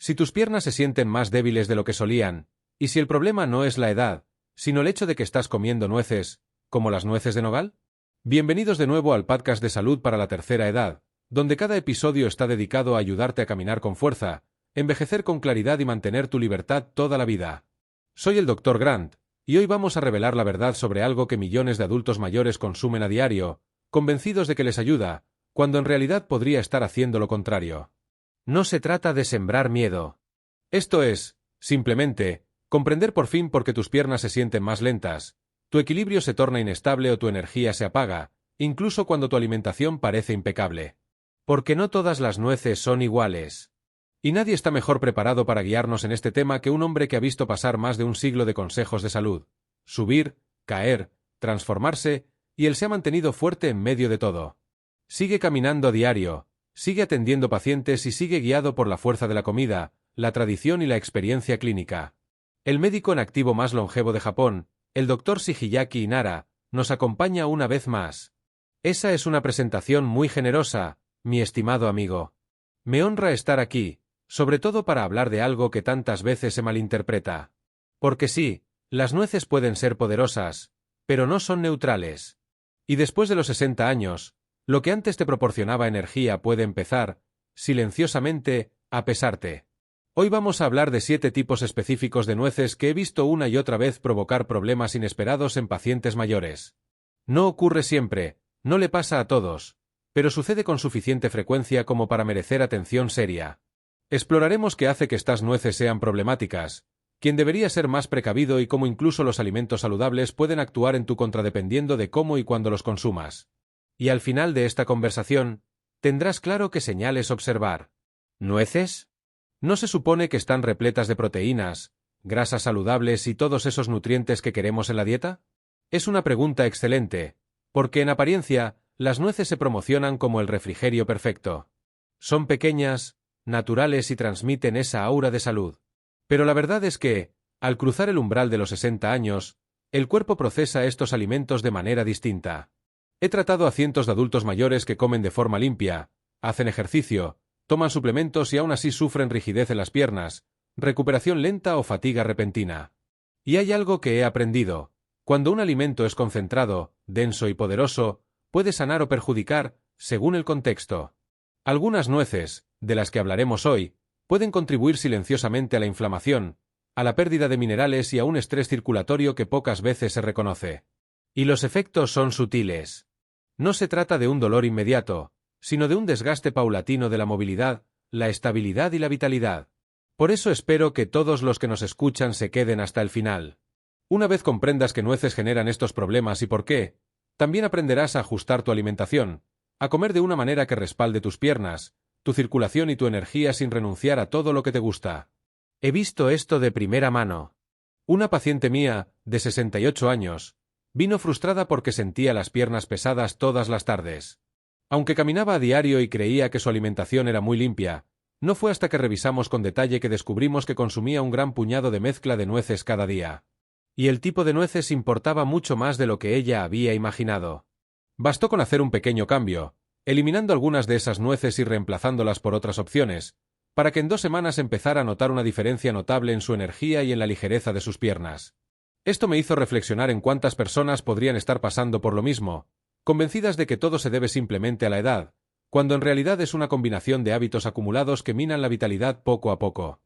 Si tus piernas se sienten más débiles de lo que solían, y si el problema no es la edad, sino el hecho de que estás comiendo nueces, como las nueces de nogal. Bienvenidos de nuevo al podcast de salud para la tercera edad, donde cada episodio está dedicado a ayudarte a caminar con fuerza, envejecer con claridad y mantener tu libertad toda la vida. Soy el Dr. Grant, y hoy vamos a revelar la verdad sobre algo que millones de adultos mayores consumen a diario, convencidos de que les ayuda, cuando en realidad podría estar haciendo lo contrario. No se trata de sembrar miedo. Esto es, simplemente, comprender por fin por qué tus piernas se sienten más lentas, tu equilibrio se torna inestable o tu energía se apaga, incluso cuando tu alimentación parece impecable. Porque no todas las nueces son iguales. Y nadie está mejor preparado para guiarnos en este tema que un hombre que ha visto pasar más de un siglo de consejos de salud. Subir, caer, transformarse, y él se ha mantenido fuerte en medio de todo. Sigue caminando a diario, sigue atendiendo pacientes y sigue guiado por la fuerza de la comida, la tradición y la experiencia clínica. El médico en activo más longevo de Japón, el Dr. Shigeaki Inara, nos acompaña una vez más. Esa es una presentación muy generosa, mi estimado amigo. Me honra estar aquí, sobre todo para hablar de algo que tantas veces se malinterpreta. Porque sí, las nueces pueden ser poderosas, pero no son neutrales. Y después de los 60 años, lo que antes te proporcionaba energía puede empezar, silenciosamente, a pesarte. Hoy vamos a hablar de 7 tipos específicos de nueces que he visto una y otra vez provocar problemas inesperados en pacientes mayores. No ocurre siempre, no le pasa a todos, pero sucede con suficiente frecuencia como para merecer atención seria. Exploraremos qué hace que estas nueces sean problemáticas, quién debería ser más precavido y cómo incluso los alimentos saludables pueden actuar en tu contra dependiendo de cómo y cuándo los consumas. Y al final de esta conversación, tendrás claro qué señales observar. ¿Nueces? ¿No se supone que están repletas de proteínas, grasas saludables y todos esos nutrientes que queremos en la dieta? Es una pregunta excelente, porque en apariencia, las nueces se promocionan como el refrigerio perfecto. Son pequeñas, naturales y transmiten esa aura de salud. Pero la verdad es que, al cruzar el umbral de los 60 años, el cuerpo procesa estos alimentos de manera distinta. He tratado a cientos de adultos mayores que comen de forma limpia, hacen ejercicio, toman suplementos y aún así sufren rigidez en las piernas, recuperación lenta o fatiga repentina. Y hay algo que he aprendido. Cuando un alimento es concentrado, denso y poderoso, puede sanar o perjudicar, según el contexto. Algunas nueces, de las que hablaremos hoy, pueden contribuir silenciosamente a la inflamación, a la pérdida de minerales y a un estrés circulatorio que pocas veces se reconoce. Y los efectos son sutiles. No se trata de un dolor inmediato, sino de un desgaste paulatino de la movilidad, la estabilidad y la vitalidad. Por eso espero que todos los que nos escuchan se queden hasta el final. Una vez comprendas qué nueces generan estos problemas y por qué, también aprenderás a ajustar tu alimentación, a comer de una manera que respalde tus piernas, tu circulación y tu energía sin renunciar a todo lo que te gusta. He visto esto de primera mano. Una paciente mía, de 68 años, vino frustrada porque sentía las piernas pesadas todas las tardes. Aunque caminaba a diario y creía que su alimentación era muy limpia, no fue hasta que revisamos con detalle que descubrimos que consumía un gran puñado de mezcla de nueces cada día. Y el tipo de nueces importaba mucho más de lo que ella había imaginado. Bastó con hacer un pequeño cambio, eliminando algunas de esas nueces y reemplazándolas por otras opciones, para que en 2 semanas empezara a notar una diferencia notable en su energía y en la ligereza de sus piernas. Esto me hizo reflexionar en cuántas personas podrían estar pasando por lo mismo, convencidas de que todo se debe simplemente a la edad, cuando en realidad es una combinación de hábitos acumulados que minan la vitalidad poco a poco.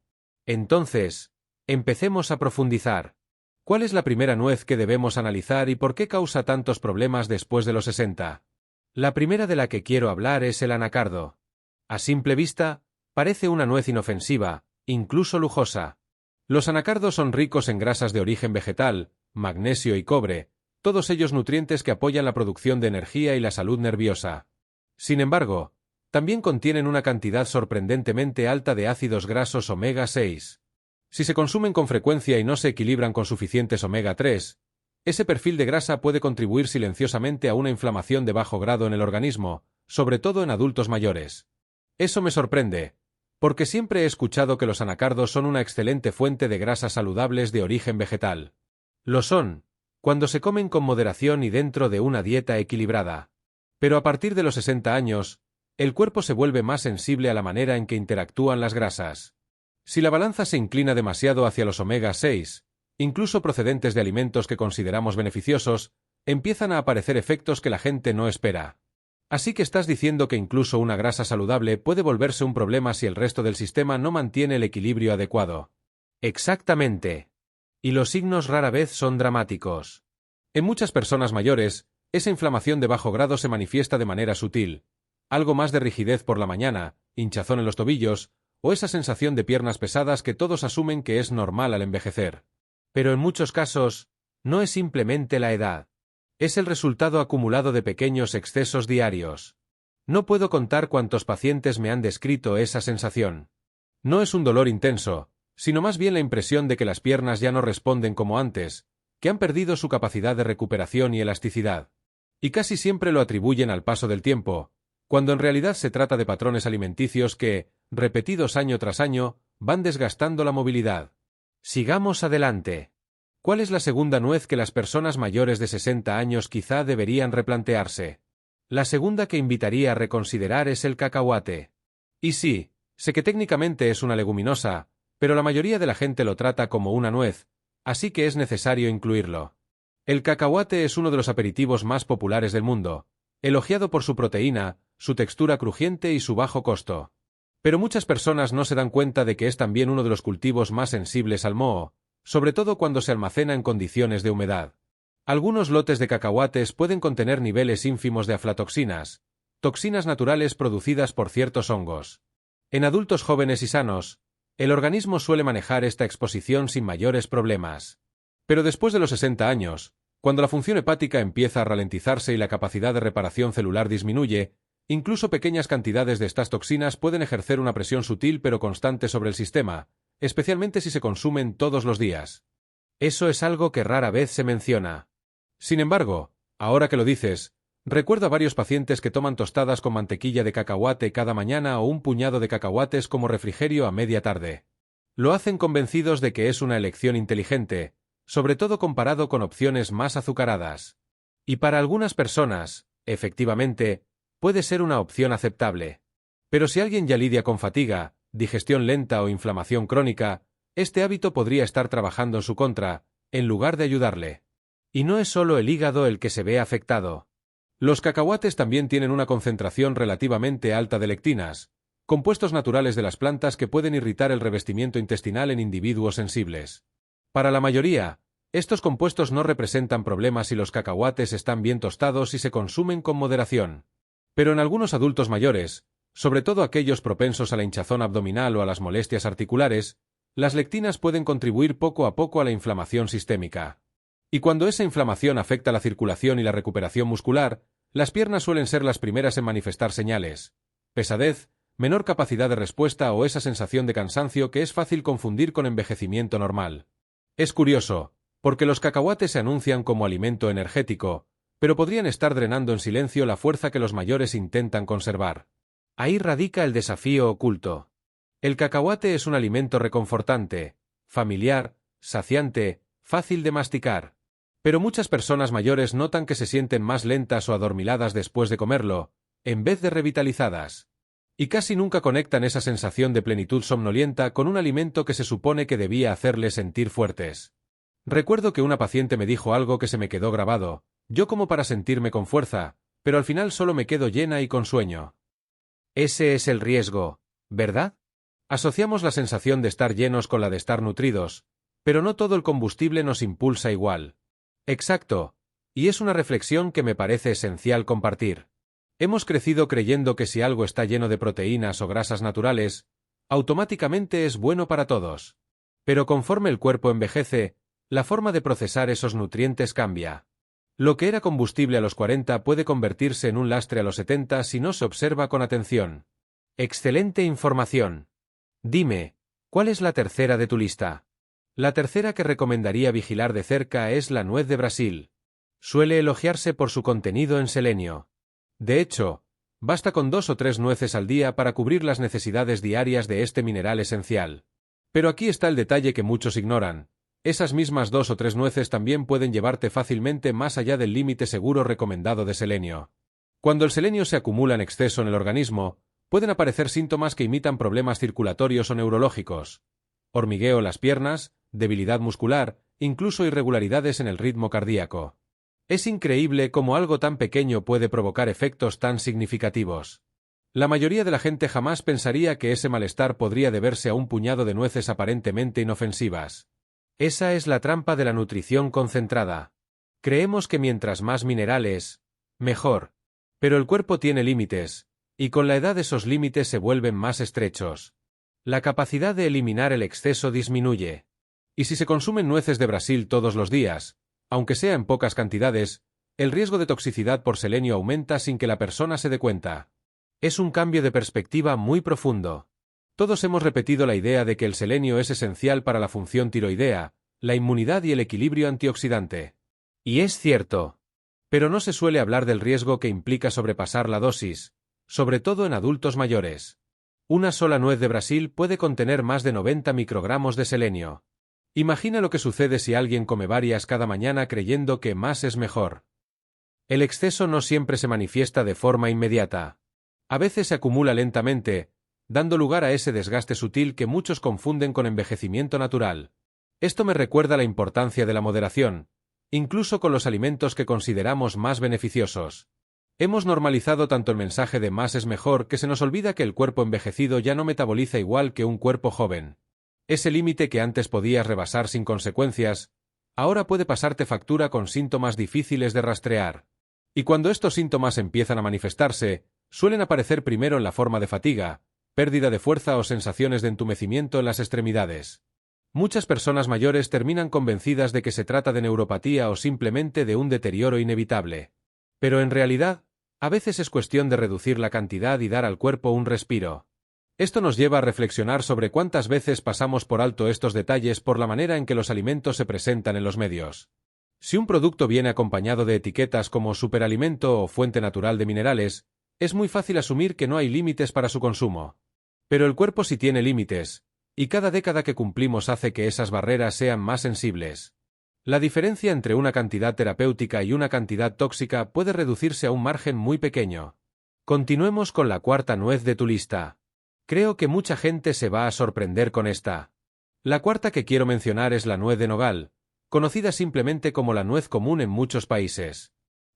Entonces, empecemos a profundizar. ¿Cuál es la primera nuez que debemos analizar y por qué causa tantos problemas después de los 60? La primera de la que quiero hablar es el anacardo. A simple vista, parece una nuez inofensiva, incluso lujosa. Los anacardos son ricos en grasas de origen vegetal, magnesio y cobre, todos ellos nutrientes que apoyan la producción de energía y la salud nerviosa. Sin embargo, también contienen una cantidad sorprendentemente alta de ácidos grasos omega 6. Si se consumen con frecuencia y no se equilibran con suficientes omega 3, ese perfil de grasa puede contribuir silenciosamente a una inflamación de bajo grado en el organismo, sobre todo en adultos mayores. Eso me sorprende, porque siempre he escuchado que los anacardos son una excelente fuente de grasas saludables de origen vegetal. Lo son, cuando se comen con moderación y dentro de una dieta equilibrada. Pero a partir de los 60 años, el cuerpo se vuelve más sensible a la manera en que interactúan las grasas. Si la balanza se inclina demasiado hacia los omega 6, incluso procedentes de alimentos que consideramos beneficiosos, empiezan a aparecer efectos que la gente no espera. Así que estás diciendo que incluso una grasa saludable puede volverse un problema si el resto del sistema no mantiene el equilibrio adecuado. Exactamente. Y los signos rara vez son dramáticos. En muchas personas mayores, esa inflamación de bajo grado se manifiesta de manera sutil. Algo más de rigidez por la mañana, hinchazón en los tobillos, o esa sensación de piernas pesadas que todos asumen que es normal al envejecer. Pero en muchos casos, no es simplemente la edad. Es el resultado acumulado de pequeños excesos diarios. No puedo contar cuántos pacientes me han descrito esa sensación. No es un dolor intenso, sino más bien la impresión de que las piernas ya no responden como antes, que han perdido su capacidad de recuperación y elasticidad. Y casi siempre lo atribuyen al paso del tiempo, cuando en realidad se trata de patrones alimenticios que, repetidos año tras año, van desgastando la movilidad. Sigamos adelante. ¿Cuál es la segunda nuez que las personas mayores de 60 años quizá deberían replantearse? La segunda que invitaría a reconsiderar es el cacahuate. Y sí, sé que técnicamente es una leguminosa, pero la mayoría de la gente lo trata como una nuez, así que es necesario incluirlo. El cacahuate es uno de los aperitivos más populares del mundo, elogiado por su proteína, su textura crujiente y su bajo costo. Pero muchas personas no se dan cuenta de que es también uno de los cultivos más sensibles al moho, sobre todo cuando se almacena en condiciones de humedad. Algunos lotes de cacahuates pueden contener niveles ínfimos de aflatoxinas, toxinas naturales producidas por ciertos hongos. En adultos jóvenes y sanos, el organismo suele manejar esta exposición sin mayores problemas. Pero después de los 60 años, cuando la función hepática empieza a ralentizarse y la capacidad de reparación celular disminuye, incluso pequeñas cantidades de estas toxinas pueden ejercer una presión sutil pero constante sobre el sistema, especialmente si se consumen todos los días. Eso es algo que rara vez se menciona. Sin embargo, ahora que lo dices, recuerdo a varios pacientes que toman tostadas con mantequilla de cacahuate cada mañana o un puñado de cacahuates como refrigerio a media tarde. Lo hacen convencidos de que es una elección inteligente, sobre todo comparado con opciones más azucaradas. Y para algunas personas, efectivamente, puede ser una opción aceptable. Pero si alguien ya lidia con fatiga, digestión lenta o inflamación crónica, este hábito podría estar trabajando en su contra, en lugar de ayudarle. Y no es solo el hígado el que se ve afectado. Los cacahuates también tienen una concentración relativamente alta de lectinas, compuestos naturales de las plantas que pueden irritar el revestimiento intestinal en individuos sensibles. Para la mayoría, estos compuestos no representan problemas si los cacahuates están bien tostados y se consumen con moderación. Pero en algunos adultos mayores, sobre todo aquellos propensos a la hinchazón abdominal o a las molestias articulares, las lectinas pueden contribuir poco a poco a la inflamación sistémica. Y cuando esa inflamación afecta la circulación y la recuperación muscular, las piernas suelen ser las primeras en manifestar señales: pesadez, menor capacidad de respuesta o esa sensación de cansancio que es fácil confundir con envejecimiento normal. Es curioso, porque los cacahuates se anuncian como alimento energético, pero podrían estar drenando en silencio la fuerza que los mayores intentan conservar. Ahí radica el desafío oculto. El cacahuate es un alimento reconfortante, familiar, saciante, fácil de masticar. Pero muchas personas mayores notan que se sienten más lentas o adormiladas después de comerlo, en vez de revitalizadas. Y casi nunca conectan esa sensación de plenitud somnolienta con un alimento que se supone que debía hacerles sentir fuertes. Recuerdo que una paciente me dijo algo que se me quedó grabado: yo como para sentirme con fuerza, pero al final solo me quedo llena y con sueño. Ese es el riesgo, ¿verdad? Asociamos la sensación de estar llenos con la de estar nutridos, pero no todo el combustible nos impulsa igual. Exacto, y es una reflexión que me parece esencial compartir. Hemos crecido creyendo que si algo está lleno de proteínas o grasas naturales, automáticamente es bueno para todos. Pero conforme el cuerpo envejece, la forma de procesar esos nutrientes cambia. Lo que era combustible a los 40 puede convertirse en un lastre a los 70 si no se observa con atención. Excelente información. Dime, ¿cuál es la tercera de tu lista? La tercera que recomendaría vigilar de cerca es la nuez de Brasil. Suele elogiarse por su contenido en selenio. De hecho, basta con 2 o 3 nueces al día para cubrir las necesidades diarias de este mineral esencial. Pero aquí está el detalle que muchos ignoran: esas mismas 2 o 3 nueces también pueden llevarte fácilmente más allá del límite seguro recomendado de selenio. Cuando el selenio se acumula en exceso en el organismo, pueden aparecer síntomas que imitan problemas circulatorios o neurológicos, hormigueo en las piernas, debilidad muscular, incluso irregularidades en el ritmo cardíaco. Es increíble cómo algo tan pequeño puede provocar efectos tan significativos. La mayoría de la gente jamás pensaría que ese malestar podría deberse a un puñado de nueces aparentemente inofensivas. Esa es la trampa de la nutrición concentrada. Creemos que mientras más minerales, mejor. Pero el cuerpo tiene límites, y con la edad esos límites se vuelven más estrechos. La capacidad de eliminar el exceso disminuye. Y si se consumen nueces de Brasil todos los días, aunque sea en pocas cantidades, el riesgo de toxicidad por selenio aumenta sin que la persona se dé cuenta. Es un cambio de perspectiva muy profundo. Todos hemos repetido la idea de que el selenio es esencial para la función tiroidea, la inmunidad y el equilibrio antioxidante. Y es cierto. Pero no se suele hablar del riesgo que implica sobrepasar la dosis, sobre todo en adultos mayores. Una sola nuez de Brasil puede contener más de 90 microgramos de selenio. Imagina lo que sucede si alguien come varias cada mañana creyendo que más es mejor. El exceso no siempre se manifiesta de forma inmediata. A veces se acumula lentamente, dando lugar a ese desgaste sutil que muchos confunden con envejecimiento natural. Esto me recuerda la importancia de la moderación, incluso con los alimentos que consideramos más beneficiosos. Hemos normalizado tanto el mensaje de más es mejor que se nos olvida que el cuerpo envejecido ya no metaboliza igual que un cuerpo joven. Ese límite que antes podías rebasar sin consecuencias, ahora puede pasarte factura con síntomas difíciles de rastrear. Y cuando estos síntomas empiezan a manifestarse, suelen aparecer primero en la forma de fatiga, pérdida de fuerza o sensaciones de entumecimiento en las extremidades. Muchas personas mayores terminan convencidas de que se trata de neuropatía o simplemente de un deterioro inevitable. Pero en realidad, a veces es cuestión de reducir la cantidad y dar al cuerpo un respiro. Esto nos lleva a reflexionar sobre cuántas veces pasamos por alto estos detalles por la manera en que los alimentos se presentan en los medios. Si un producto viene acompañado de etiquetas como superalimento o fuente natural de minerales, es muy fácil asumir que no hay límites para su consumo. Pero el cuerpo sí tiene límites, y cada década que cumplimos hace que esas barreras sean más sensibles. La diferencia entre una cantidad terapéutica y una cantidad tóxica puede reducirse a un margen muy pequeño. Continuemos con la cuarta nuez de tu lista. Creo que mucha gente se va a sorprender con esta. La cuarta que quiero mencionar es la nuez de nogal, conocida simplemente como la nuez común en muchos países.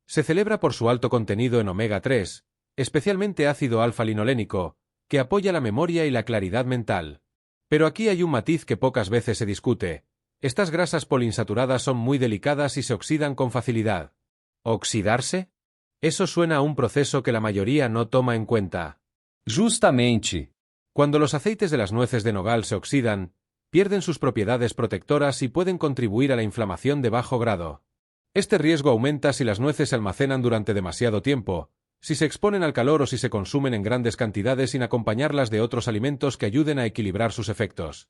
Se celebra por su alto contenido en omega 3, especialmente ácido alfa-linolénico, que apoya la memoria y la claridad mental. Pero aquí hay un matiz que pocas veces se discute. Estas grasas poliinsaturadas son muy delicadas y se oxidan con facilidad. ¿Oxidarse? Eso suena a un proceso que la mayoría no toma en cuenta. Justamente. Cuando los aceites de las nueces de nogal se oxidan, pierden sus propiedades protectoras y pueden contribuir a la inflamación de bajo grado. Este riesgo aumenta si las nueces se almacenan durante demasiado tiempo, si se exponen al calor o si se consumen en grandes cantidades sin acompañarlas de otros alimentos que ayuden a equilibrar sus efectos.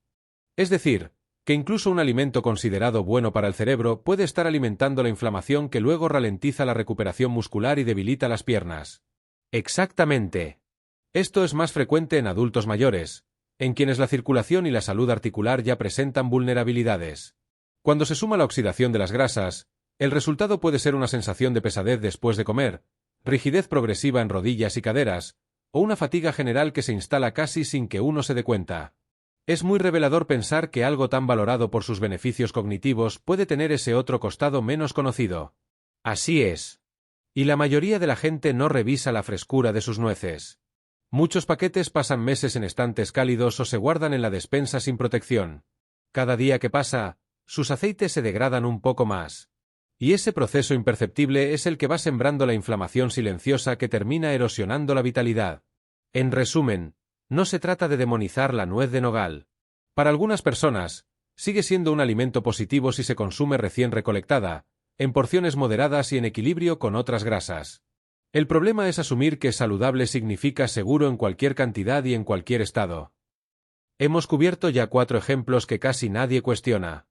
Es decir, que incluso un alimento considerado bueno para el cerebro puede estar alimentando la inflamación que luego ralentiza la recuperación muscular y debilita las piernas. Exactamente. Esto es más frecuente en adultos mayores, en quienes la circulación y la salud articular ya presentan vulnerabilidades. Cuando se suma la oxidación de las grasas, el resultado puede ser una sensación de pesadez después de comer, rigidez progresiva en rodillas y caderas, o una fatiga general que se instala casi sin que uno se dé cuenta. Es muy revelador pensar que algo tan valorado por sus beneficios cognitivos puede tener ese otro costado menos conocido. Así es. Y la mayoría de la gente no revisa la frescura de sus nueces. Muchos paquetes pasan meses en estantes cálidos o se guardan en la despensa sin protección. Cada día que pasa, sus aceites se degradan un poco más. Y ese proceso imperceptible es el que va sembrando la inflamación silenciosa que termina erosionando la vitalidad. En resumen, no se trata de demonizar la nuez de nogal. Para algunas personas, sigue siendo un alimento positivo si se consume recién recolectada, en porciones moderadas y en equilibrio con otras grasas. El problema es asumir que saludable significa seguro en cualquier cantidad y en cualquier estado. Hemos cubierto ya 4 ejemplos que casi nadie cuestiona.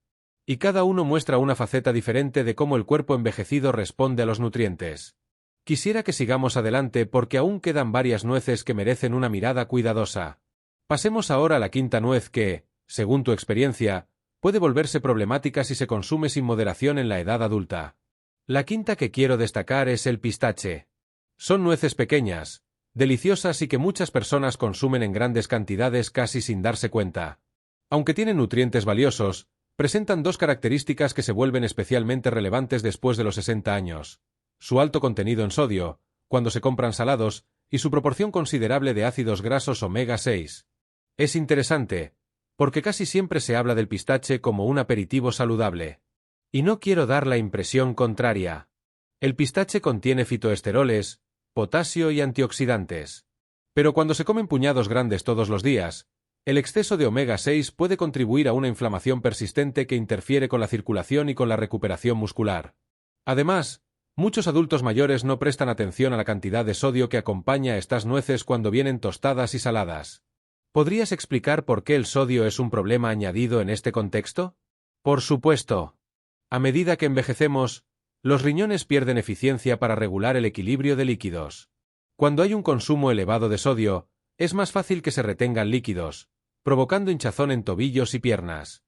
Y cada uno muestra una faceta diferente de cómo el cuerpo envejecido responde a los nutrientes. Quisiera que sigamos adelante porque aún quedan varias nueces que merecen una mirada cuidadosa. Pasemos ahora a la quinta nuez que, según tu experiencia, puede volverse problemática si se consume sin moderación en la edad adulta. La quinta que quiero destacar es el pistache. Son nueces pequeñas, deliciosas y que muchas personas consumen en grandes cantidades casi sin darse cuenta. Aunque tienen nutrientes valiosos, presentan dos características que se vuelven especialmente relevantes después de los 60 años: su alto contenido en sodio, cuando se compran salados, y su proporción considerable de ácidos grasos omega 6. Es interesante, porque casi siempre se habla del pistache como un aperitivo saludable. Y no quiero dar la impresión contraria. El pistache contiene fitoesteroles, potasio y antioxidantes. Pero cuando se comen puñados grandes todos los días, el exceso de omega 6 puede contribuir a una inflamación persistente que interfiere con la circulación y con la recuperación muscular. Además, muchos adultos mayores no prestan atención a la cantidad de sodio que acompaña a estas nueces cuando vienen tostadas y saladas. ¿Podrías explicar por qué el sodio es un problema añadido en este contexto? Por supuesto. A medida que envejecemos, los riñones pierden eficiencia para regular el equilibrio de líquidos. Cuando hay un consumo elevado de sodio, es más fácil que se retengan líquidos, provocando hinchazón en tobillos y piernas.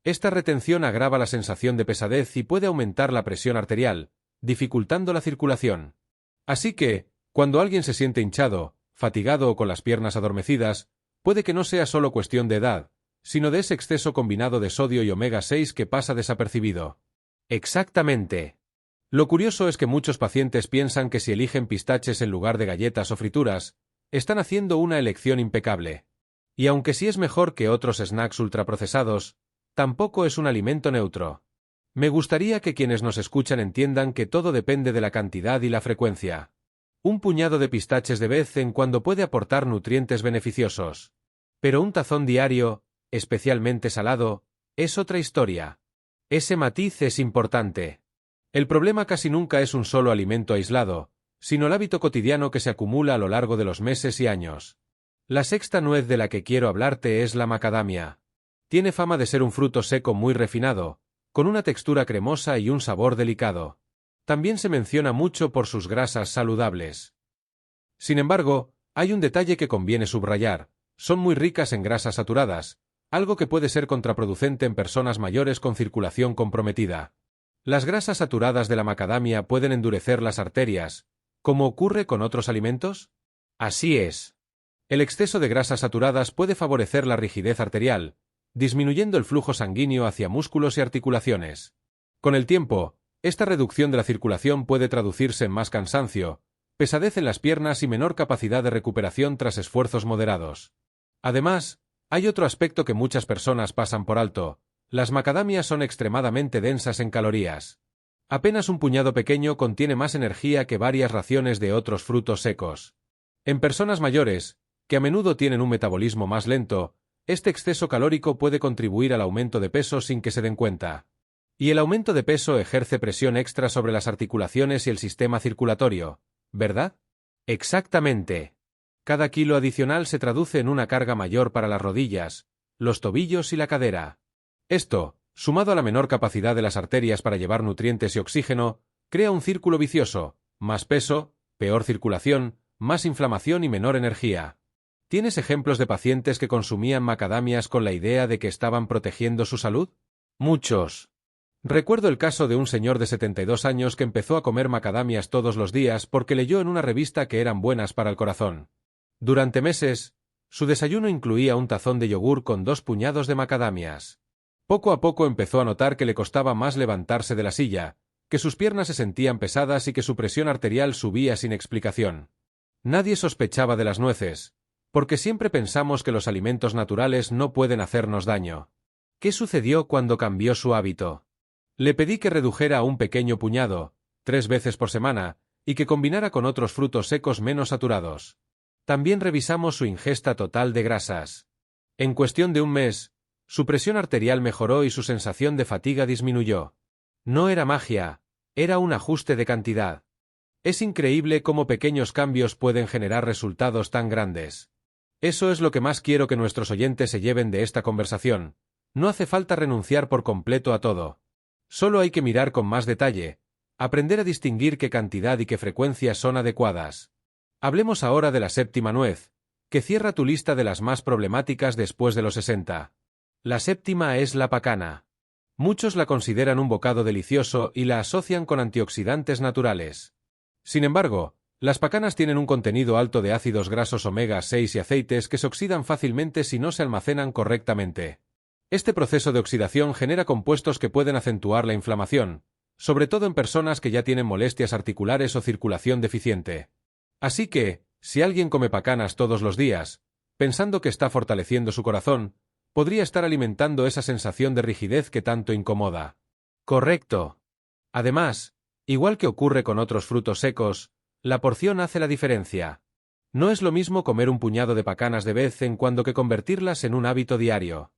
Esta retención agrava la sensación de pesadez y puede aumentar la presión arterial, dificultando la circulación. Así que, cuando alguien se siente hinchado, fatigado o con las piernas adormecidas, puede que no sea solo cuestión de edad, sino de ese exceso combinado de sodio y omega 6 que pasa desapercibido. Exactamente. Lo curioso es que muchos pacientes piensan que si eligen pistaches en lugar de galletas o frituras, están haciendo una elección impecable. Y aunque sí es mejor que otros snacks ultraprocesados, tampoco es un alimento neutro. Me gustaría que quienes nos escuchan entiendan que todo depende de la cantidad y la frecuencia. Un puñado de pistaches de vez en cuando puede aportar nutrientes beneficiosos. Pero un tazón diario, especialmente salado, es otra historia. Ese matiz es importante. El problema casi nunca es un solo alimento aislado, sino el hábito cotidiano que se acumula a lo largo de los meses y años. La sexta nuez de la que quiero hablarte es la macadamia. Tiene fama de ser un fruto seco muy refinado, con una textura cremosa y un sabor delicado. También se menciona mucho por sus grasas saludables. Sin embargo, hay un detalle que conviene subrayar: son muy ricas en grasas saturadas, algo que puede ser contraproducente en personas mayores con circulación comprometida. Las grasas saturadas de la macadamia pueden endurecer las arterias, ¿como ocurre con otros alimentos? Así es. El exceso de grasas saturadas puede favorecer la rigidez arterial, disminuyendo el flujo sanguíneo hacia músculos y articulaciones. Con el tiempo, esta reducción de la circulación puede traducirse en más cansancio, pesadez en las piernas y menor capacidad de recuperación tras esfuerzos moderados. Además, hay otro aspecto que muchas personas pasan por alto: las macadamias son extremadamente densas en calorías. Apenas un puñado pequeño contiene más energía que varias raciones de otros frutos secos. En personas mayores, que a menudo tienen un metabolismo más lento, este exceso calórico puede contribuir al aumento de peso sin que se den cuenta. Y el aumento de peso ejerce presión extra sobre las articulaciones y el sistema circulatorio, ¿verdad? Exactamente. Cada kilo adicional se traduce en una carga mayor para las rodillas, los tobillos y la cadera. Esto, sumado a la menor capacidad de las arterias para llevar nutrientes y oxígeno, crea un círculo vicioso: más peso, peor circulación, más inflamación y menor energía. ¿Tienes ejemplos de pacientes que consumían macadamias con la idea de que estaban protegiendo su salud? Muchos. Recuerdo el caso de un señor de 72 años que empezó a comer macadamias todos los días porque leyó en una revista que eran buenas para el corazón. Durante meses, su desayuno incluía un tazón de yogur con 2 puñados de macadamias. Poco a poco empezó a notar que le costaba más levantarse de la silla, que sus piernas se sentían pesadas y que su presión arterial subía sin explicación. Nadie sospechaba de las nueces, porque siempre pensamos que los alimentos naturales no pueden hacernos daño. ¿Qué sucedió cuando cambió su hábito? Le pedí que redujera a un pequeño puñado, 3 veces por semana, y que combinara con otros frutos secos menos saturados. También revisamos su ingesta total de grasas. En cuestión de un mes, su presión arterial mejoró y su sensación de fatiga disminuyó. No era magia, era un ajuste de cantidad. Es increíble cómo pequeños cambios pueden generar resultados tan grandes. Eso es lo que más quiero que nuestros oyentes se lleven de esta conversación. No hace falta renunciar por completo a todo. Solo hay que mirar con más detalle, aprender a distinguir qué cantidad y qué frecuencia son adecuadas. Hablemos ahora de la séptima nuez, que cierra tu lista de las más problemáticas después de los 60. La séptima es la pacana. Muchos la consideran un bocado delicioso y la asocian con antioxidantes naturales. Sin embargo, las pacanas tienen un contenido alto de ácidos grasos omega 6 y aceites que se oxidan fácilmente si no se almacenan correctamente. Este proceso de oxidación genera compuestos que pueden acentuar la inflamación, sobre todo en personas que ya tienen molestias articulares o circulación deficiente. Así que, si alguien come pacanas todos los días, pensando que está fortaleciendo su corazón, podría estar alimentando esa sensación de rigidez que tanto incomoda. Correcto. Además, igual que ocurre con otros frutos secos, la porción hace la diferencia. No es lo mismo comer un puñado de pacanas de vez en cuando que convertirlas en un hábito diario.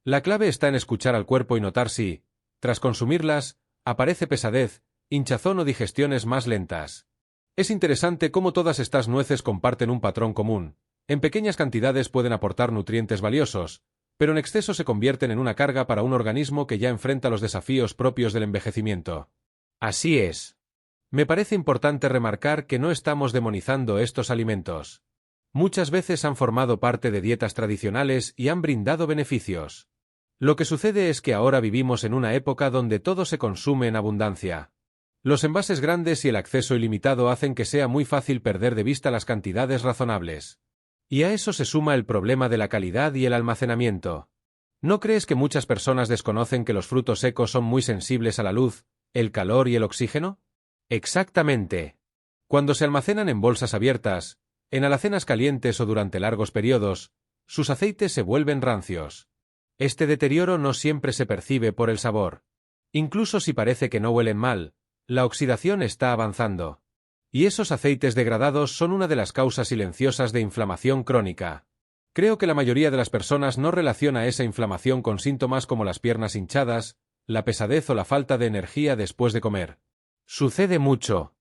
La clave está en escuchar al cuerpo y notar si, tras consumirlas, aparece pesadez, hinchazón o digestiones más lentas. Es interesante cómo todas estas nueces comparten un patrón común. En pequeñas cantidades pueden aportar nutrientes valiosos, pero en exceso se convierten en una carga para un organismo que ya enfrenta los desafíos propios del envejecimiento. Así es. Me parece importante remarcar que no estamos demonizando estos alimentos. Muchas veces han formado parte de dietas tradicionales y han brindado beneficios. Lo que sucede es que ahora vivimos en una época donde todo se consume en abundancia. Los envases grandes y el acceso ilimitado hacen que sea muy fácil perder de vista las cantidades razonables. Y a eso se suma el problema de la calidad y el almacenamiento. ¿No crees que muchas personas desconocen que los frutos secos son muy sensibles a la luz, el calor y el oxígeno? Exactamente. Cuando se almacenan en bolsas abiertas, en alacenas calientes o durante largos periodos, sus aceites se vuelven rancios. Este deterioro no siempre se percibe por el sabor. Incluso si parece que no huelen mal, la oxidación está avanzando. Y esos aceites degradados son una de las causas silenciosas de inflamación crónica. Creo que la mayoría de las personas no relaciona esa inflamación con síntomas como las piernas hinchadas, la pesadez o la falta de energía después de comer. Sucede mucho.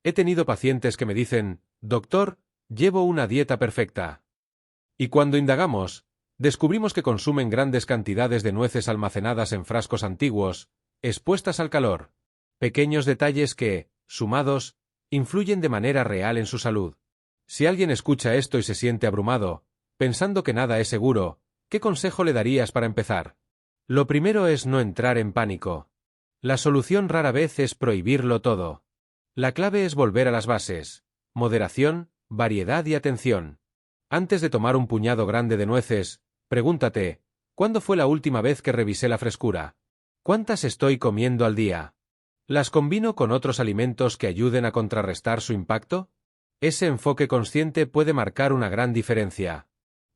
He tenido pacientes que me dicen, «Doctor, llevo una dieta perfecta». Y cuando indagamos, descubrimos que consumen grandes cantidades de nueces almacenadas en frascos antiguos, expuestas al calor. Pequeños detalles que, sumados, influyen de manera real en su salud. Si alguien escucha esto y se siente abrumado, pensando que nada es seguro, ¿qué consejo le darías para empezar? Lo primero es no entrar en pánico. La solución rara vez es prohibirlo todo. La clave es volver a las bases: moderación, variedad y atención. Antes de tomar un puñado grande de nueces, pregúntate, ¿cuándo fue la última vez que revisé la frescura? ¿Cuántas estoy comiendo al día? ¿Las combino con otros alimentos que ayuden a contrarrestar su impacto? Ese enfoque consciente puede marcar una gran diferencia.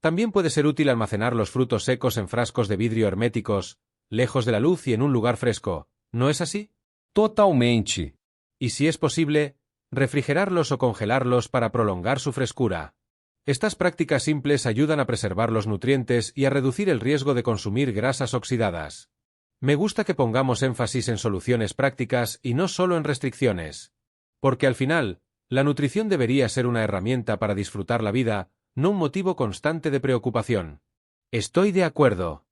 También puede ser útil almacenar los frutos secos en frascos de vidrio herméticos, lejos de la luz y en un lugar fresco, ¿no es así? Totalmente. Y si es posible, refrigerarlos o congelarlos para prolongar su frescura. Estas prácticas simples ayudan a preservar los nutrientes y a reducir el riesgo de consumir grasas oxidadas. Me gusta que pongamos énfasis en soluciones prácticas y no solo en restricciones. Porque al final, la nutrición debería ser una herramienta para disfrutar la vida, no un motivo constante de preocupación. Estoy de acuerdo.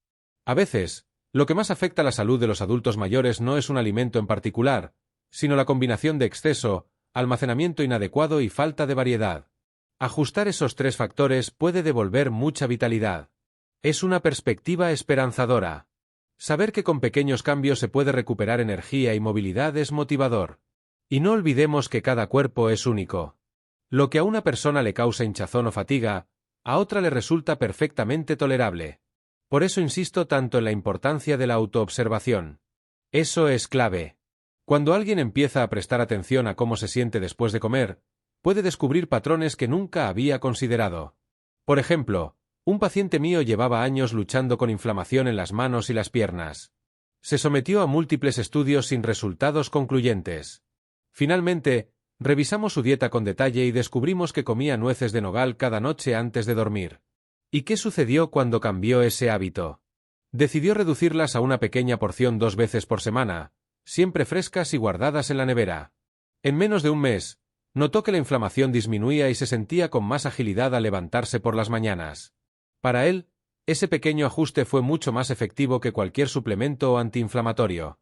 A veces, lo que más afecta a la salud de los adultos mayores no es un alimento en particular, sino la combinación de exceso, almacenamiento inadecuado y falta de variedad. Ajustar esos tres factores puede devolver mucha vitalidad. Es una perspectiva esperanzadora. Saber que con pequeños cambios se puede recuperar energía y movilidad es motivador. Y no olvidemos que cada cuerpo es único. Lo que a una persona le causa hinchazón o fatiga, a otra le resulta perfectamente tolerable. Por eso insisto tanto en la importancia de la autoobservación. Eso es clave. Cuando alguien empieza a prestar atención a cómo se siente después de comer, puede descubrir patrones que nunca había considerado. Por ejemplo, un paciente mío llevaba años luchando con inflamación en las manos y las piernas. Se sometió a múltiples estudios sin resultados concluyentes. Finalmente, revisamos su dieta con detalle y descubrimos que comía nueces de nogal cada noche antes de dormir. ¿Y qué sucedió cuando cambió ese hábito? Decidió reducirlas a una pequeña porción 2 veces por semana, siempre frescas y guardadas en la nevera. En menos de un mes, notó que la inflamación disminuía y se sentía con más agilidad al levantarse por las mañanas. Para él, ese pequeño ajuste fue mucho más efectivo que cualquier suplemento o antiinflamatorio.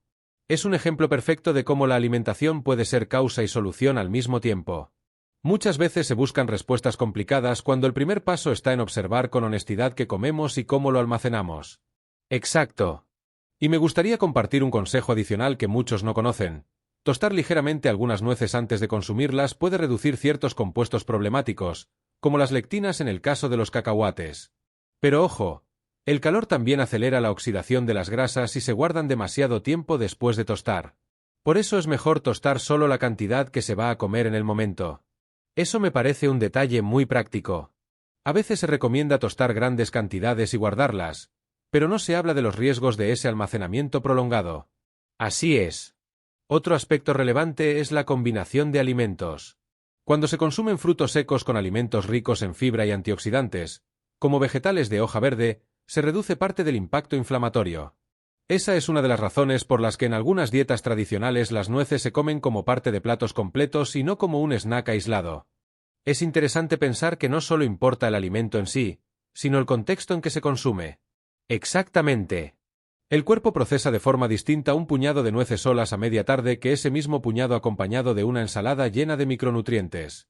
Es un ejemplo perfecto de cómo la alimentación puede ser causa y solución al mismo tiempo. Muchas veces se buscan respuestas complicadas cuando el primer paso está en observar con honestidad qué comemos y cómo lo almacenamos. Exacto. Y me gustaría compartir un consejo adicional que muchos no conocen. Tostar ligeramente algunas nueces antes de consumirlas puede reducir ciertos compuestos problemáticos, como las lectinas en el caso de los cacahuates. Pero ojo, El calor también acelera la oxidación de las grasas y se guardan demasiado tiempo después de tostar. Por eso es mejor tostar solo la cantidad que se va a comer en el momento. Eso me parece un detalle muy práctico. A veces se recomienda tostar grandes cantidades y guardarlas, pero no se habla de los riesgos de ese almacenamiento prolongado. Así es. Otro aspecto relevante es la combinación de alimentos. Cuando se consumen frutos secos con alimentos ricos en fibra y antioxidantes, como vegetales de hoja verde, se reduce parte del impacto inflamatorio. Esa es una de las razones por las que en algunas dietas tradicionales las nueces se comen como parte de platos completos y no como un snack aislado. Es interesante pensar que no solo importa el alimento en sí, sino el contexto en que se consume. Exactamente. El cuerpo procesa de forma distinta un puñado de nueces solas a media tarde que ese mismo puñado acompañado de una ensalada llena de micronutrientes.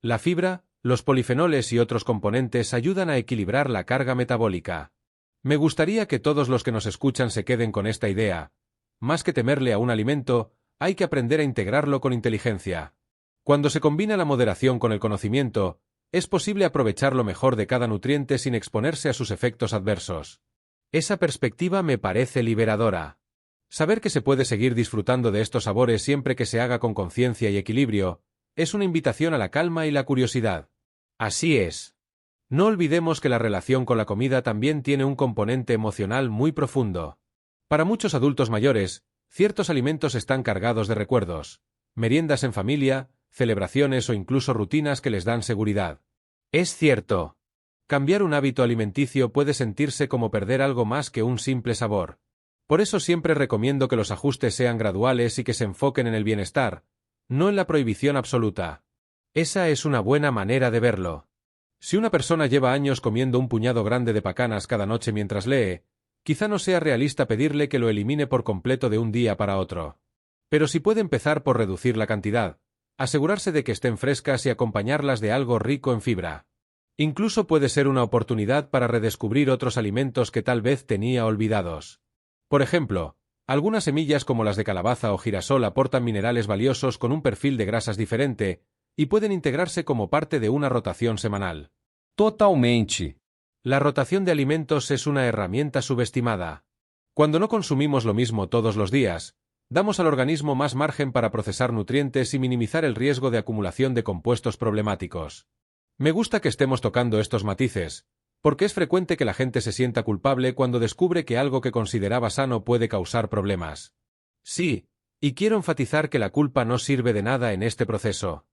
La fibra, los polifenoles y otros componentes ayudan a equilibrar la carga metabólica. Me gustaría que todos los que nos escuchan se queden con esta idea. Más que temerle a un alimento, hay que aprender a integrarlo con inteligencia. Cuando se combina la moderación con el conocimiento, es posible aprovechar lo mejor de cada nutriente sin exponerse a sus efectos adversos. Esa perspectiva me parece liberadora. Saber que se puede seguir disfrutando de estos sabores siempre que se haga con conciencia y equilibrio, es una invitación a la calma y la curiosidad. Así es. No olvidemos que la relación con la comida también tiene un componente emocional muy profundo. Para muchos adultos mayores, ciertos alimentos están cargados de recuerdos, meriendas en familia, celebraciones o incluso rutinas que les dan seguridad. Es cierto. Cambiar un hábito alimenticio puede sentirse como perder algo más que un simple sabor. Por eso siempre recomiendo que los ajustes sean graduales y que se enfoquen en el bienestar, no en la prohibición absoluta. Esa es una buena manera de verlo. Si una persona lleva años comiendo un puñado grande de pacanas cada noche mientras lee, quizá no sea realista pedirle que lo elimine por completo de un día para otro. Pero si puede empezar por reducir la cantidad, asegurarse de que estén frescas y acompañarlas de algo rico en fibra. Incluso puede ser una oportunidad para redescubrir otros alimentos que tal vez tenía olvidados. Por ejemplo, algunas semillas como las de calabaza o girasol aportan minerales valiosos con un perfil de grasas diferente, y pueden integrarse como parte de una rotación semanal. Totalmente. La rotación de alimentos es una herramienta subestimada. Cuando no consumimos lo mismo todos los días, damos al organismo más margen para procesar nutrientes y minimizar el riesgo de acumulación de compuestos problemáticos. Me gusta que estemos tocando estos matices, porque es frecuente que la gente se sienta culpable cuando descubre que algo que consideraba sano puede causar problemas. Sí, y quiero enfatizar que la culpa no sirve de nada en este proceso.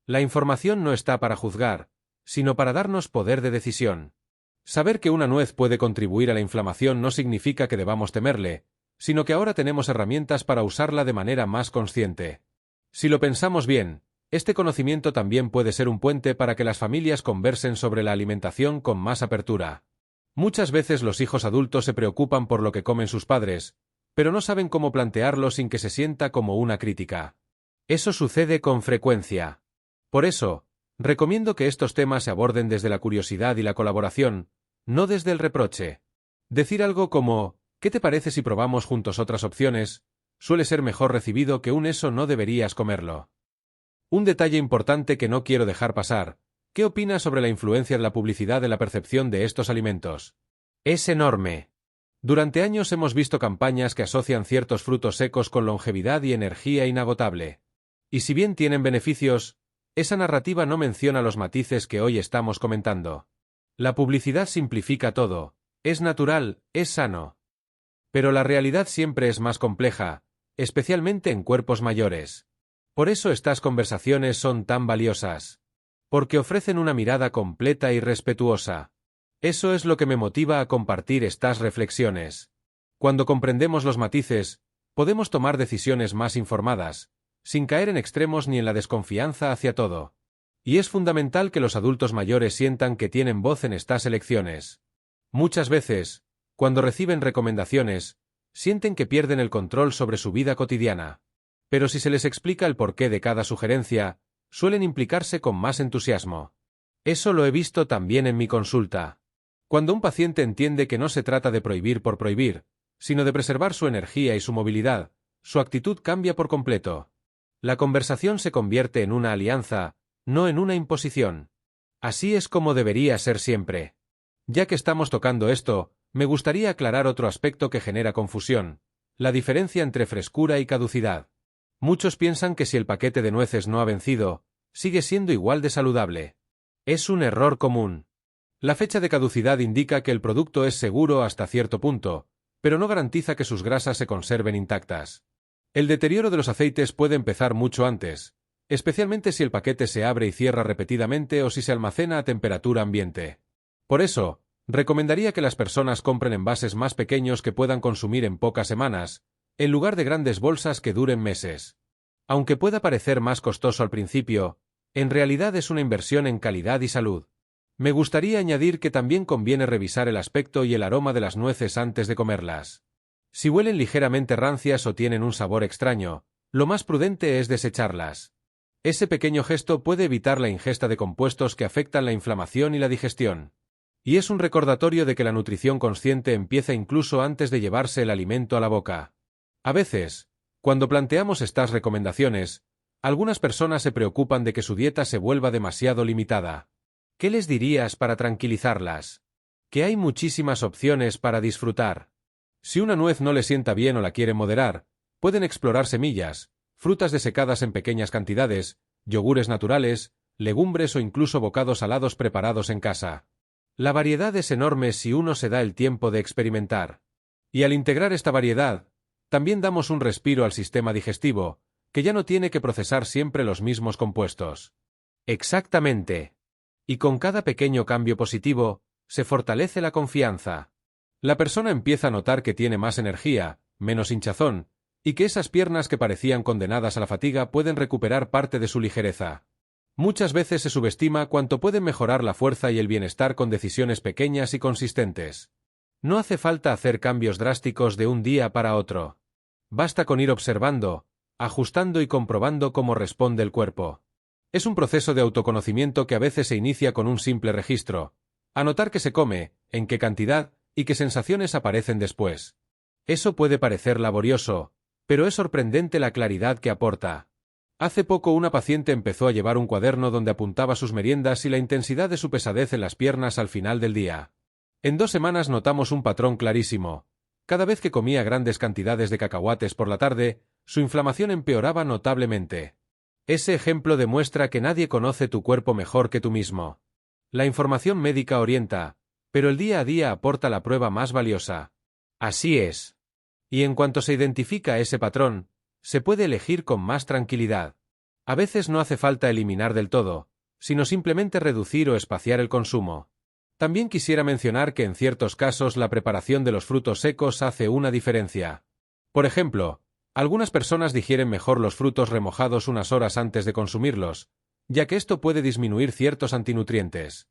La información no está para juzgar, sino para darnos poder de decisión. Saber que una nuez puede contribuir a la inflamación no significa que debamos temerle, sino que ahora tenemos herramientas para usarla de manera más consciente. Si lo pensamos bien, este conocimiento también puede ser un puente para que las familias conversen sobre la alimentación con más apertura. Muchas veces los hijos adultos se preocupan por lo que comen sus padres, pero no saben cómo plantearlo sin que se sienta como una crítica. Eso sucede con frecuencia. Por eso, recomiendo que estos temas se aborden desde la curiosidad y la colaboración, no desde el reproche. Decir algo como, ¿qué te parece si probamos juntos otras opciones?, suele ser mejor recibido que un eso no deberías comerlo. Un detalle importante que no quiero dejar pasar, ¿qué opinas sobre la influencia de la publicidad en la percepción de estos alimentos? Es enorme. Durante años hemos visto campañas que asocian ciertos frutos secos con longevidad y energía inagotable. Y si bien tienen beneficios, esa narrativa no menciona los matices que hoy estamos comentando. La publicidad simplifica todo, es natural, es sano. Pero la realidad siempre es más compleja, especialmente en cuerpos mayores. Por eso estas conversaciones son tan valiosas. Porque ofrecen una mirada completa y respetuosa. Eso es lo que me motiva a compartir estas reflexiones. Cuando comprendemos los matices, podemos tomar decisiones más informadas, sin caer en extremos ni en la desconfianza hacia todo. Y es fundamental que los adultos mayores sientan que tienen voz en estas elecciones. Muchas veces, cuando reciben recomendaciones, sienten que pierden el control sobre su vida cotidiana. Pero si se les explica el porqué de cada sugerencia, suelen implicarse con más entusiasmo. Eso lo he visto también en mi consulta. Cuando un paciente entiende que no se trata de prohibir por prohibir, sino de preservar su energía y su movilidad, su actitud cambia por completo. La conversación se convierte en una alianza, no en una imposición. Así es como debería ser siempre. Ya que estamos tocando esto, Me gustaría aclarar otro aspecto que genera confusión: la diferencia entre frescura y caducidad. Muchos piensan que si el paquete de nueces no ha vencido, sigue siendo igual de saludable. Es un error común. La fecha de caducidad indica que el producto es seguro hasta cierto punto, pero no garantiza que sus grasas se conserven intactas. El deterioro de los aceites puede empezar mucho antes, especialmente si el paquete se abre y cierra repetidamente o si se almacena a temperatura ambiente. Por eso, recomendaría que las personas compren envases más pequeños que puedan consumir en pocas semanas, en lugar de grandes bolsas que duren meses. Aunque pueda parecer más costoso al principio, en realidad es una inversión en calidad y salud. Me gustaría añadir que también conviene revisar el aspecto y el aroma de las nueces antes de comerlas. Si huelen ligeramente rancias o tienen un sabor extraño, lo más prudente es desecharlas. Ese pequeño gesto puede evitar la ingesta de compuestos que afectan la inflamación y la digestión. Y es un recordatorio de que la nutrición consciente empieza incluso antes de llevarse el alimento a la boca. A veces, cuando planteamos estas recomendaciones, algunas personas se preocupan de que su dieta se vuelva demasiado limitada. ¿Qué les dirías para tranquilizarlas? Que hay muchísimas opciones para disfrutar. Si una nuez no le sienta bien o la quieren moderar, pueden explorar semillas, frutas desecadas en pequeñas cantidades, yogures naturales, legumbres o incluso bocados salados preparados en casa. La variedad es enorme si uno se da el tiempo de experimentar. Y al integrar esta variedad, también damos un respiro al sistema digestivo, que ya no tiene que procesar siempre los mismos compuestos. Exactamente. Y con cada pequeño cambio positivo, se fortalece la confianza. La persona empieza a notar que tiene más energía, menos hinchazón, y que esas piernas que parecían condenadas a la fatiga pueden recuperar parte de su ligereza. Muchas veces se subestima cuánto pueden mejorar la fuerza y el bienestar con decisiones pequeñas y consistentes. No hace falta hacer cambios drásticos de un día para otro. Basta con ir observando, ajustando y comprobando cómo responde el cuerpo. Es un proceso de autoconocimiento que a veces se inicia con un simple registro: anotar qué se come, en qué cantidad y qué sensaciones aparecen después. Eso puede parecer laborioso, pero es sorprendente la claridad que aporta. Hace poco una paciente empezó a llevar un cuaderno donde apuntaba sus meriendas y la intensidad de su pesadez en las piernas al final del día. En 2 semanas notamos un patrón clarísimo. Cada vez que comía grandes cantidades de cacahuates por la tarde, su inflamación empeoraba notablemente. Ese ejemplo demuestra que nadie conoce tu cuerpo mejor que tú mismo. La información médica orienta, pero el día a día aporta la prueba más valiosa. Así es. Y en cuanto se identifica ese patrón, se puede elegir con más tranquilidad. A veces no hace falta eliminar del todo, sino simplemente reducir o espaciar el consumo. También quisiera mencionar que en ciertos casos la preparación de los frutos secos hace una diferencia. Por ejemplo, algunas personas digieren mejor los frutos remojados unas horas antes de consumirlos, ya que esto puede disminuir ciertos antinutrientes.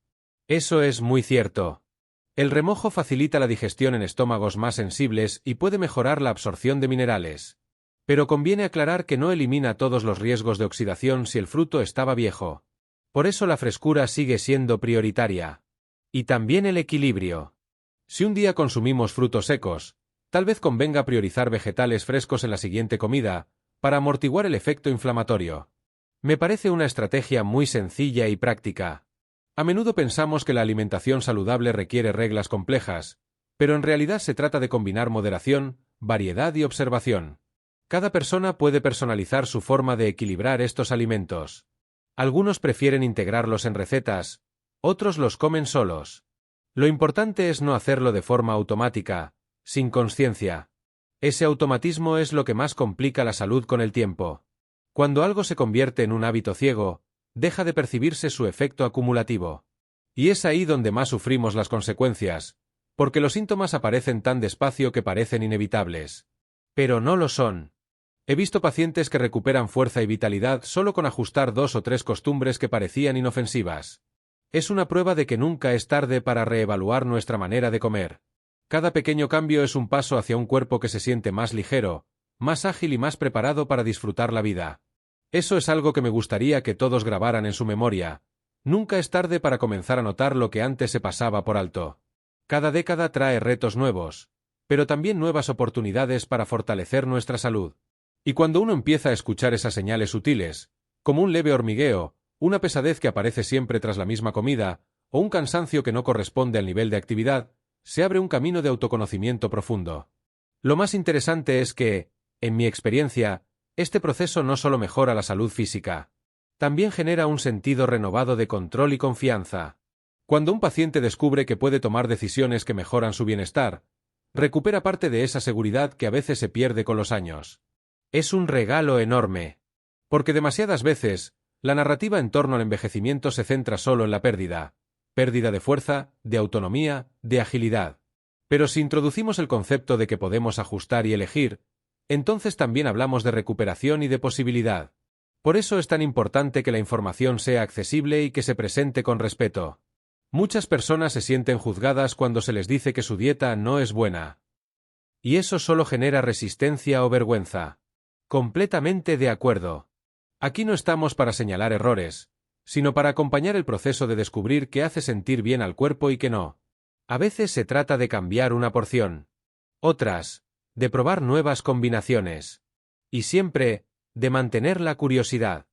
Eso es muy cierto. El remojo facilita la digestión en estómagos más sensibles y puede mejorar la absorción de minerales. Pero conviene aclarar que no elimina todos los riesgos de oxidación si el fruto estaba viejo. Por eso la frescura sigue siendo prioritaria. Y también el equilibrio. Si un día consumimos frutos secos, tal vez convenga priorizar vegetales frescos en la siguiente comida, para amortiguar el efecto inflamatorio. Me parece una estrategia muy sencilla y práctica. A menudo pensamos que la alimentación saludable requiere reglas complejas, pero en realidad se trata de combinar moderación, variedad y observación. Cada persona puede personalizar su forma de equilibrar estos alimentos. Algunos prefieren integrarlos en recetas, otros los comen solos. Lo importante es no hacerlo de forma automática, sin conciencia. Ese automatismo es lo que más complica la salud con el tiempo. Cuando algo se convierte en un hábito ciego, deja de percibirse su efecto acumulativo. Y es ahí donde más sufrimos las consecuencias, porque los síntomas aparecen tan despacio que parecen inevitables. Pero no lo son. He visto pacientes que recuperan fuerza y vitalidad solo con ajustar 2 o 3 costumbres que parecían inofensivas. Es una prueba de que nunca es tarde para reevaluar nuestra manera de comer. Cada pequeño cambio es un paso hacia un cuerpo que se siente más ligero, más ágil y más preparado para disfrutar la vida. Eso es algo que me gustaría que todos grabaran en su memoria. Nunca es tarde para comenzar a notar lo que antes se pasaba por alto. Cada década trae retos nuevos, pero también nuevas oportunidades para fortalecer nuestra salud. Y cuando uno empieza a escuchar esas señales sutiles, como un leve hormigueo, una pesadez que aparece siempre tras la misma comida, o un cansancio que no corresponde al nivel de actividad, se abre un camino de autoconocimiento profundo. Lo más interesante es que, en mi experiencia, este proceso no solo mejora la salud física, también genera un sentido renovado de control y confianza. Cuando un paciente descubre que puede tomar decisiones que mejoran su bienestar, recupera parte de esa seguridad que a veces se pierde con los años. Es un regalo enorme. Porque demasiadas veces, la narrativa en torno al envejecimiento se centra solo en la pérdida de fuerza, de autonomía, de agilidad. Pero si introducimos el concepto de que podemos ajustar y elegir, entonces también hablamos de recuperación y de posibilidad. Por eso es tan importante que la información sea accesible y que se presente con respeto. Muchas personas se sienten juzgadas cuando se les dice que su dieta no es buena. Y eso solo genera resistencia o vergüenza. Completamente de acuerdo. Aquí no estamos para señalar errores, sino para acompañar el proceso de descubrir qué hace sentir bien al cuerpo y qué no. A veces se trata de cambiar una porción. Otras, de probar nuevas combinaciones. Y siempre, de mantener la curiosidad.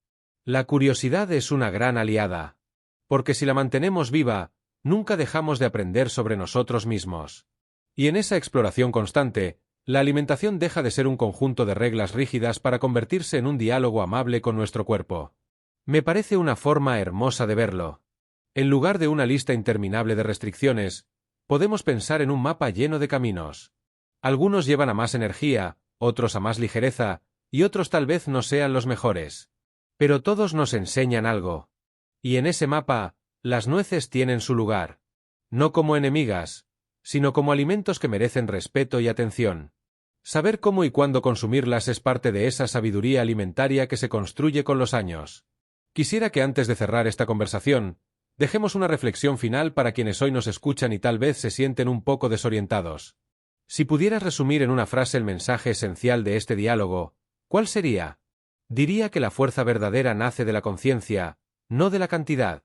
La curiosidad es una gran aliada. Porque si la mantenemos viva, nunca dejamos de aprender sobre nosotros mismos. Y en esa exploración constante, la alimentación deja de ser un conjunto de reglas rígidas para convertirse en un diálogo amable con nuestro cuerpo. Me parece una forma hermosa de verlo. En lugar de una lista interminable de restricciones, podemos pensar en un mapa lleno de caminos. Algunos llevan a más energía, otros a más ligereza, y otros tal vez no sean los mejores. Pero todos nos enseñan algo. Y en ese mapa, las nueces tienen su lugar. No como enemigas, sino como alimentos que merecen respeto y atención. Saber cómo y cuándo consumirlas es parte de esa sabiduría alimentaria que se construye con los años. Quisiera que antes de cerrar esta conversación, dejemos una reflexión final para quienes hoy nos escuchan y tal vez se sienten un poco desorientados. Si pudieras resumir en una frase el mensaje esencial de este diálogo, ¿cuál sería? Diría que la fuerza verdadera nace de la conciencia, no de la cantidad.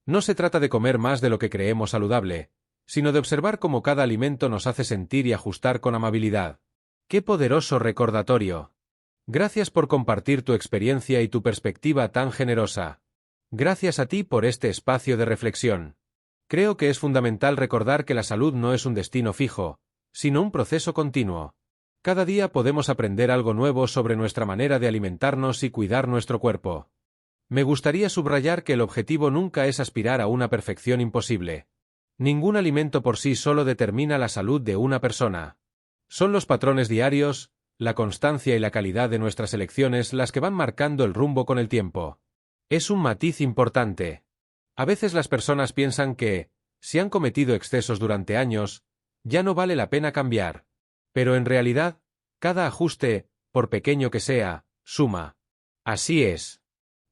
No se trata de comer más de lo que creemos saludable, sino de observar cómo cada alimento nos hace sentir y ajustar con amabilidad. ¡Qué poderoso recordatorio! Gracias por compartir tu experiencia y tu perspectiva tan generosa. Gracias a ti por este espacio de reflexión. Creo que es fundamental recordar que la salud no es un destino fijo, sino un proceso continuo. Cada día podemos aprender algo nuevo sobre nuestra manera de alimentarnos y cuidar nuestro cuerpo. Me gustaría subrayar que el objetivo nunca es aspirar a una perfección imposible. Ningún alimento por sí solo determina la salud de una persona. Son los patrones diarios, la constancia y la calidad de nuestras elecciones las que van marcando el rumbo con el tiempo. Es un matiz importante. A veces las personas piensan que, si han cometido excesos durante años, ya no vale la pena cambiar. Pero en realidad, cada ajuste, por pequeño que sea, suma. Así es.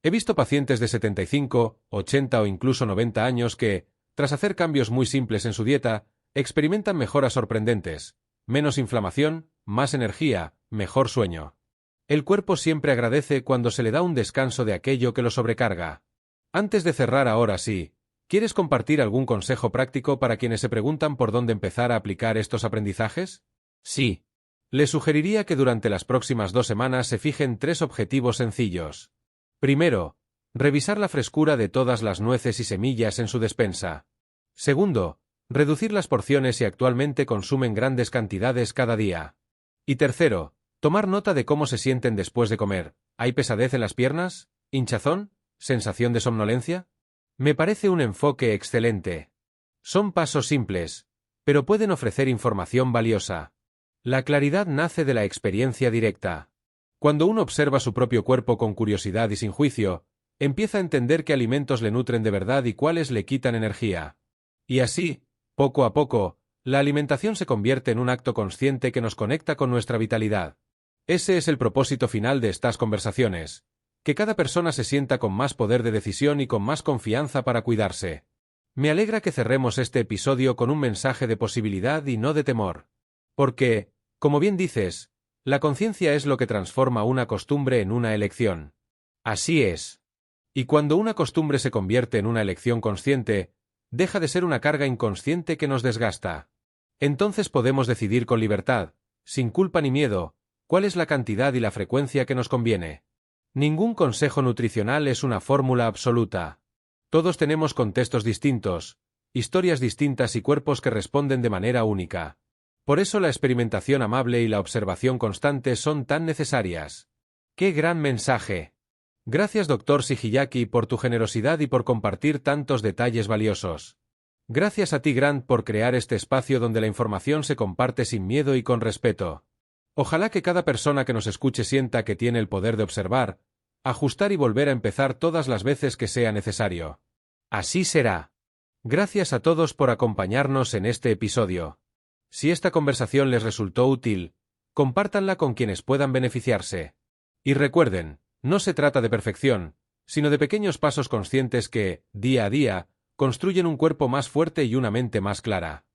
He visto pacientes de 75, 80 o incluso 90 años que, tras hacer cambios muy simples en su dieta, experimentan mejoras sorprendentes, menos inflamación, más energía, mejor sueño. El cuerpo siempre agradece cuando se le da un descanso de aquello que lo sobrecarga. Antes de cerrar ahora sí, ¿quieres compartir algún consejo práctico para quienes se preguntan por dónde empezar a aplicar estos aprendizajes? Sí. Les sugeriría que durante las próximas 2 semanas se fijen 3 objetivos sencillos. Primero, revisar la frescura de todas las nueces y semillas en su despensa. Segundo, reducir las porciones si actualmente consumen grandes cantidades cada día. Y tercero, tomar nota de cómo se sienten después de comer. ¿Hay pesadez en las piernas? ¿Hinchazón? ¿Sensación de somnolencia? Me parece un enfoque excelente. Son pasos simples, pero pueden ofrecer información valiosa. La claridad nace de la experiencia directa. Cuando uno observa su propio cuerpo con curiosidad y sin juicio, empieza a entender qué alimentos le nutren de verdad y cuáles le quitan energía. Y así, poco a poco, la alimentación se convierte en un acto consciente que nos conecta con nuestra vitalidad. Ese es el propósito final de estas conversaciones, que cada persona se sienta con más poder de decisión y con más confianza para cuidarse. Me alegra que cerremos este episodio con un mensaje de posibilidad y no de temor. Porque, como bien dices, la conciencia es lo que transforma una costumbre en una elección. Así es. Y cuando una costumbre se convierte en una elección consciente, deja de ser una carga inconsciente que nos desgasta. Entonces podemos decidir con libertad, sin culpa ni miedo, cuál es la cantidad y la frecuencia que nos conviene. Ningún consejo nutricional es una fórmula absoluta. Todos tenemos contextos distintos, historias distintas y cuerpos que responden de manera única. Por eso la experimentación amable y la observación constante son tan necesarias. ¡Qué gran mensaje! Gracias, Dr. Shigeyaki, por tu generosidad y por compartir tantos detalles valiosos. Gracias a ti, Grant, por crear este espacio donde la información se comparte sin miedo y con respeto. Ojalá que cada persona que nos escuche sienta que tiene el poder de observar, ajustar y volver a empezar todas las veces que sea necesario. Así será. Gracias a todos por acompañarnos en este episodio. Si esta conversación les resultó útil, compártanla con quienes puedan beneficiarse. Y recuerden, no se trata de perfección, sino de pequeños pasos conscientes que, día a día, construyen un cuerpo más fuerte y una mente más clara.